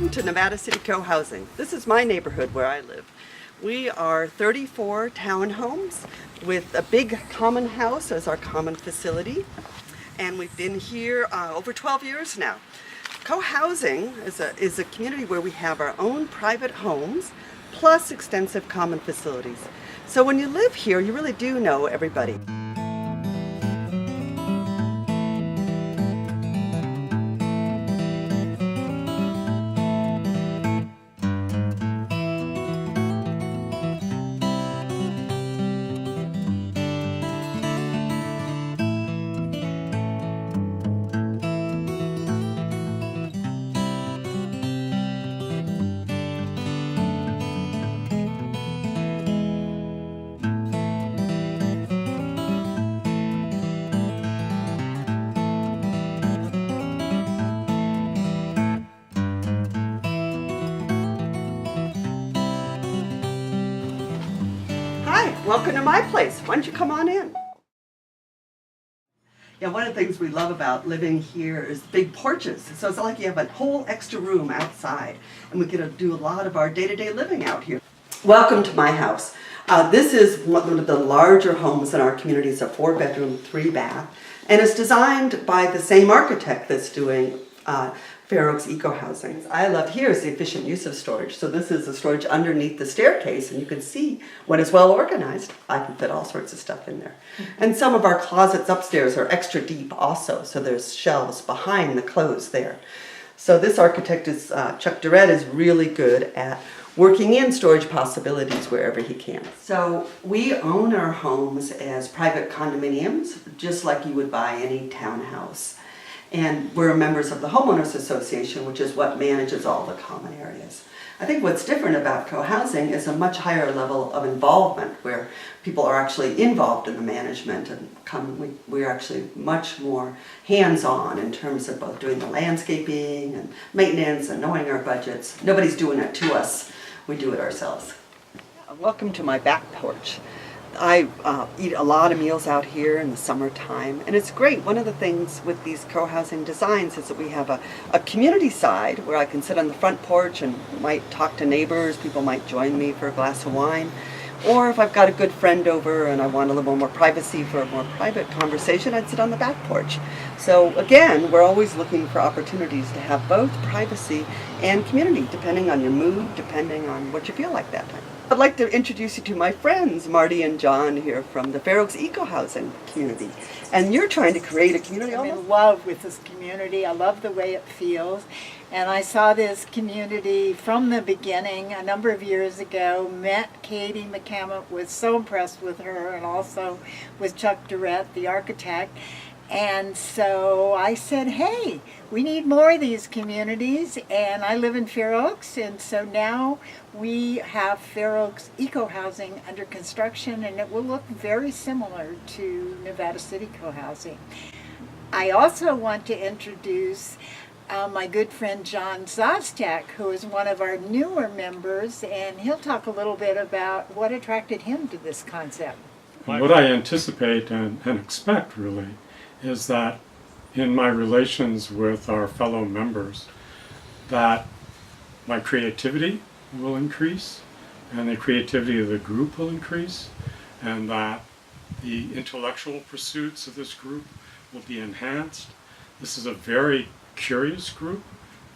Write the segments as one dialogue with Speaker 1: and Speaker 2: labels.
Speaker 1: Welcome to Nevada City Co-Housing. This is my neighborhood where I live. We are 34 townhomes with a big common house as our common facility. And we've been here over 12 years now. Co-housing is a community where we have our own private homes plus extensive common facilities. So when you live here, you really do know everybody. Welcome to my place. Why don't you come on in? Yeah, one of the things we love about living here is big porches. So it's like you have a whole extra room outside, and we get to do a lot of our day-to-day living out here. Welcome to my house. This is one of the larger homes in our community. It's a 4-bedroom, 3-bath, and it's designed by the same architect that's doing Fair Oaks EcoHousing. I love here is the efficient use of storage. So this is the storage underneath the staircase, and you can see when it's well organized, I can fit all sorts of stuff in there. And some of our closets upstairs are extra deep also, so there's shelves behind the clothes there. So this architect is, Chuck Durrett, is really good at working in storage possibilities wherever he can. So we own our homes as private condominiums, just like you would buy any townhouse. And we're members of the Homeowners Association, which is what manages all the common areas. I think what's different about co-housing is a much higher level of involvement, where people are actually involved in the management, and we're actually much more hands-on in terms of both doing the landscaping and maintenance and knowing our budgets. Nobody's doing it to us, we do it ourselves. Welcome to my back porch. I eat a lot of meals out here in the summertime, and it's great. One of the things with these co-housing designs is that we have a community side where I can sit on the front porch and might talk to neighbors. People might join me for a glass of wine. Or if I've got a good friend over and I want a little more privacy for a more private conversation, I'd sit on the back porch. So again, we're always looking for opportunities to have both privacy and community, depending on your mood, depending on what you feel like that time. I'd like to introduce you to my friends, Marty and John, here from the Fair Oaks EcoHousing community. And you're trying to create a community.
Speaker 2: I'm in love with this community. I love the way it feels. And I saw this community from the beginning a number of years ago, met Katie McCammon, was so impressed with her, and also with Chuck Durrett, the architect. And so I said, hey, we need more of these communities, and I live in Fair Oaks, and so now we have Fair Oaks EcoHousing under construction, and it will look very similar to Nevada City Co-Housing. I also want to introduce my good friend John Zostek, who is one of our newer members, and he'll talk a little bit about what attracted him to this concept.
Speaker 3: What I anticipate and expect, really, is that in my relations with our fellow members, that my creativity will increase, and the creativity of the group will increase, and that the intellectual pursuits of this group will be enhanced. This is a very curious group,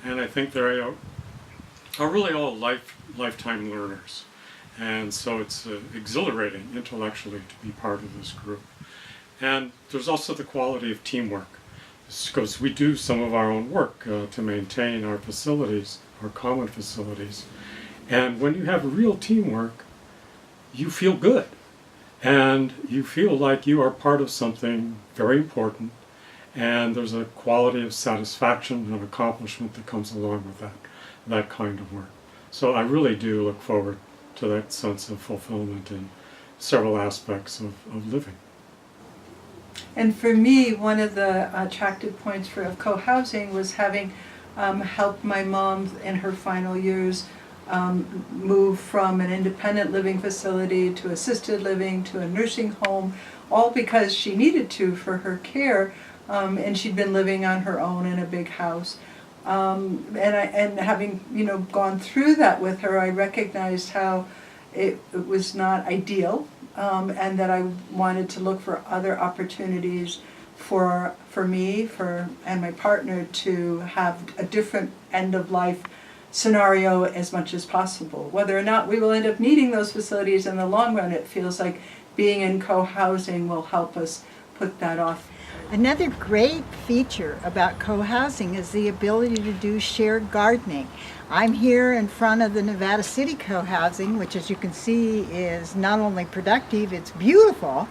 Speaker 3: and I think they are really all lifetime learners. And so it's exhilarating intellectually to be part of this group. And there's also the quality of teamwork, because we do some of our own work to maintain our facilities, our common facilities. And when you have real teamwork, you feel good. And you feel like you are part of something very important. And there's a quality of satisfaction and accomplishment that comes along with that kind of work. So I really do look forward to that sense of fulfillment in several aspects of living.
Speaker 4: And for me, one of the attractive points of co-housing was having helped my mom in her final years move from an independent living facility to assisted living to a nursing home, all because she needed to for her care, and she'd been living on her own in a big house. And having, you know, gone through that with her, I recognized how it was not ideal, and that I wanted to look for other opportunities for me and my partner to have a different end of life scenario as much as possible. Whether or not we will end up needing those facilities in the long run, it feels like being in co-housing will help us put that off.
Speaker 2: Another great feature about co-housing is the ability to do shared gardening. I'm here in front of the Nevada City co-housing, which, as you can see, is not only productive, it's beautiful,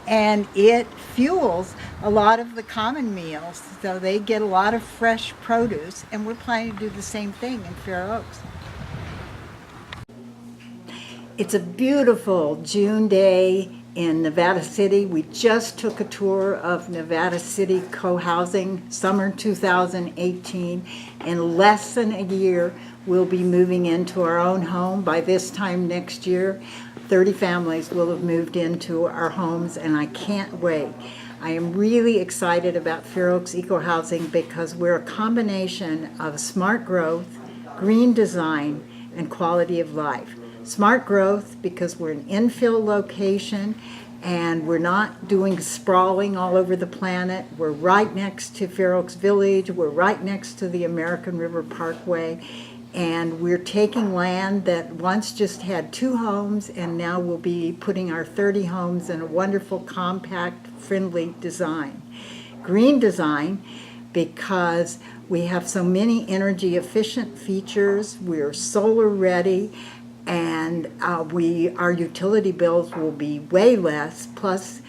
Speaker 2: and it fuels a lot of the common meals. So they get a lot of fresh produce, and we're planning to do the same thing in Fair Oaks. It's a beautiful June day in Nevada City. We just took a tour of Nevada City co-housing summer 2018. In less than a year, we'll be moving into our own home. By this time next year, 30 families will have moved into our homes, and I can't wait. I am really excited about Fair Oaks EcoHousing because we're a combination of smart growth, green design, and quality of life. Smart growth because we're an infill location and we're not doing sprawling all over the planet. We're right next to Fair Oaks Village. We're right next to the American River Parkway. And we're taking land that once just had 2 homes, and now we'll be putting our 30 homes in a wonderful, compact, friendly design. Green design because we have so many energy efficient features. We're solar ready. And our utility bills will be way less. Plus,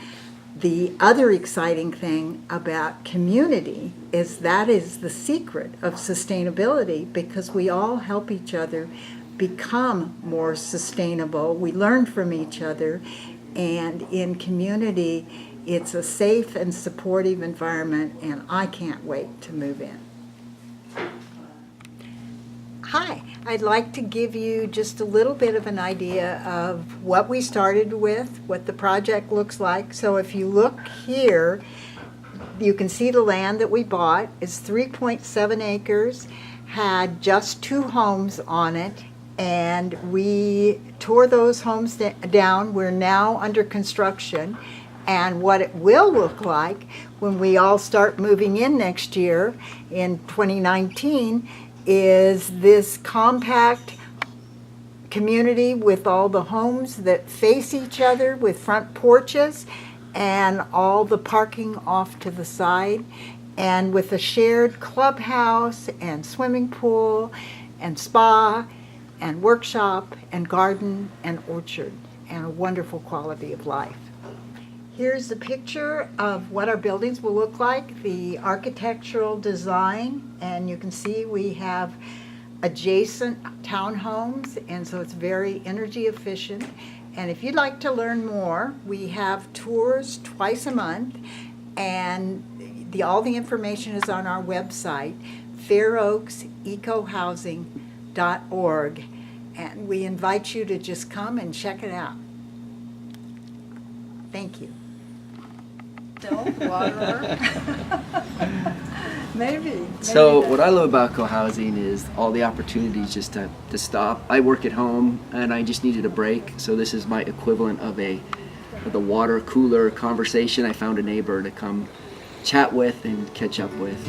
Speaker 2: the other exciting thing about community is that is the secret of sustainability, because we all help each other become more sustainable. We learn from each other, and in community, it's a safe and supportive environment, and I can't wait to move in. Hi, I'd like to give you just a little bit of an idea of what we started with, what the project looks like. So if you look here, you can see the land that we bought is 3.7 acres, had just 2 homes on it, and we tore those homes down. We're now under construction, and what it will look like when we all start moving in next year in 2019 is this compact community with all the homes that face each other with front porches and all the parking off to the side, and with a shared clubhouse and swimming pool and spa and workshop and garden and orchard and a wonderful quality of life. Here's the picture of what our buildings will look like, the architectural design, and you can see we have adjacent townhomes, and so it's very energy efficient. And if you'd like to learn more, we have tours twice a month, and all the information is on our website, fairoaksecohousing.org, and we invite you to just come and check it out. Thank you.
Speaker 4: Water. Maybe.
Speaker 5: So what I love about co-housing is all the opportunities just to stop. I work at home and I just needed a break, so this is my equivalent of the water cooler conversation. I found a neighbor to come chat with and catch up with.